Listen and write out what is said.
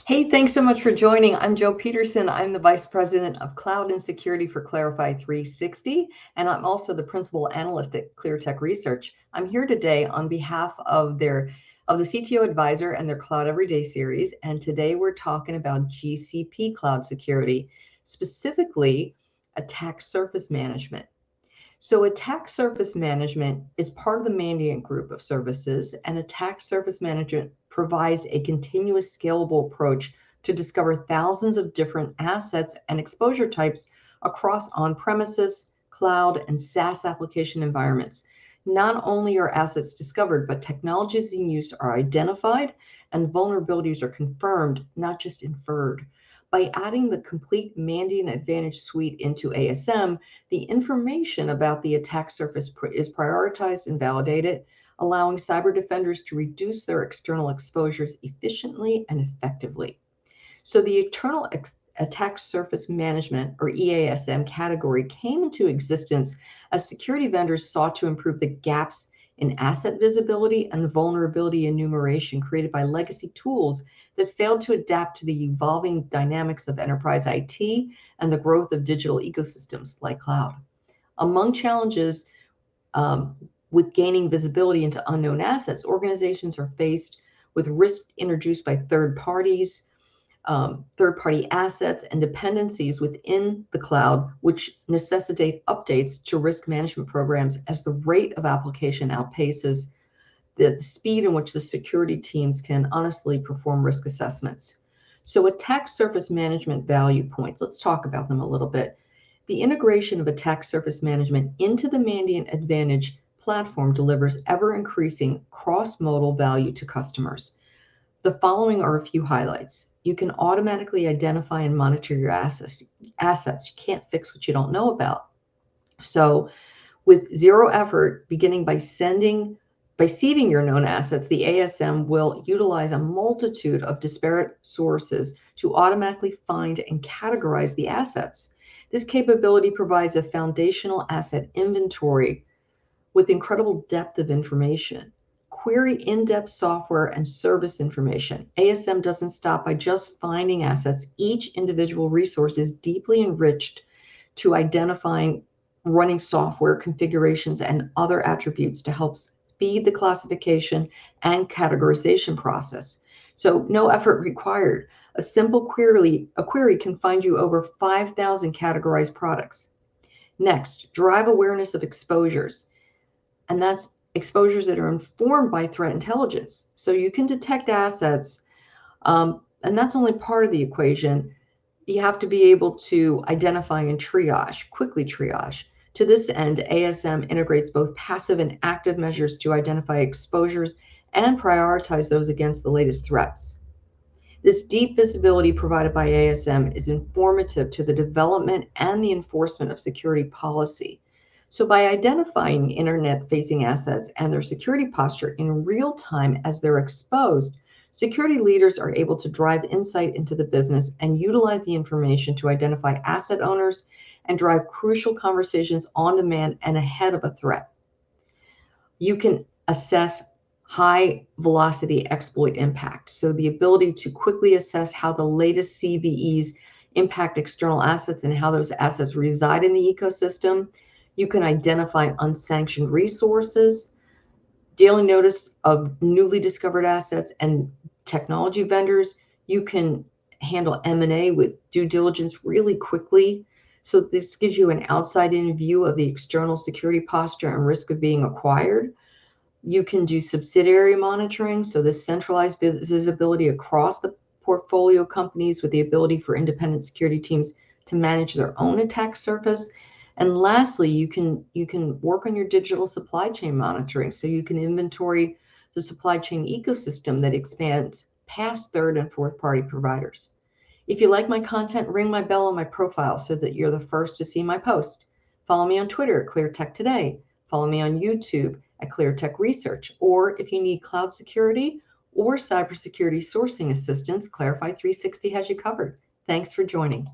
Hey, thanks so much for joining. I'm Joe Peterson. I'm the Vice President of Cloud and Security for Clarify 360, and I'm also the Principal Analyst at ClearTech Research. I'm here today on behalf of the CTO Advisor and their Cloud Everyday series, and today we're talking about GCP Cloud Security, specifically attack surface management. So attack surface management is part of the Mandiant group of services, and attack surface management provides a continuous scalable approach to discover thousands of different assets and exposure types across on-premises, cloud, and SaaS application environments. Not only are assets discovered, but technologies in use are identified and vulnerabilities are confirmed, not just inferred. By adding the complete Mandiant Advantage suite into ASM, the information about the attack surface is prioritized and validated, allowing cyber defenders to reduce their external exposures efficiently and effectively. So the attack surface management, or EASM category, came into existence as security vendors sought to improve the gaps in asset visibility and vulnerability enumeration created by legacy tools that failed to adapt to the evolving dynamics of enterprise IT and the growth of digital ecosystems like cloud. Among challenges with gaining visibility into unknown assets, organizations are faced with risk introduced by third parties, third-party assets, and dependencies within the cloud, which necessitate updates to risk management programs as the rate of application outpaces the speed in which the security teams can honestly perform risk assessments. So attack surface management value points, let's talk about them a little bit. The integration of attack surface management into the Mandiant Advantage platform delivers ever-increasing cross-modal value to customers. The following are a few highlights. You can automatically identify and monitor your assets. You can't fix what you don't know about. So with zero effort, beginning by seeding your known assets, the ASM will utilize a multitude of disparate sources to automatically find and categorize the assets. This capability provides a foundational asset inventory with incredible depth of information. Query in-depth software and service information. ASM doesn't stop by just finding assets. Each individual resource is deeply enriched to identifying running software configurations and other attributes to help speed the classification and categorization process. So no effort required. A simple query can find you over 5,000 categorized products. Next, drive awareness of exposures. And that's exposures that are informed by threat intelligence. So you can detect assets, and that's only part of the equation. You have to be able to identify and quickly triage. To this end, ASM integrates both passive and active measures to identify exposures and prioritize those against the latest threats. This deep visibility provided by ASM is informative to the development and the enforcement of security policy. So by identifying internet-facing assets and their security posture in real time as they're exposed, security leaders are able to drive insight into the business and utilize the information to identify asset owners and drive crucial conversations on demand and ahead of a threat. You can assess high velocity exploit impact. So the ability to quickly assess how the latest CVEs impact external assets and how those assets reside in the ecosystem. You can identify unsanctioned resources, daily notice of newly discovered assets and technology vendors. You can handle M&A with due diligence really quickly. So this gives you an outside-in view of the external security posture and risk of being acquired. You can do subsidiary monitoring, so this centralized visibility across the portfolio companies with the ability for independent security teams to manage their own attack surface. And lastly, you can work on your digital supply chain monitoring, so you can inventory the supply chain ecosystem that expands past third and fourth party providers. If you like my content, ring my bell on my profile so that you're the first to see my post. Follow me on Twitter at ClearTech Today. Follow me on YouTube at ClearTech Research. Or if you need cloud security or cybersecurity sourcing assistance, Clarify 360 has you covered. Thanks for joining.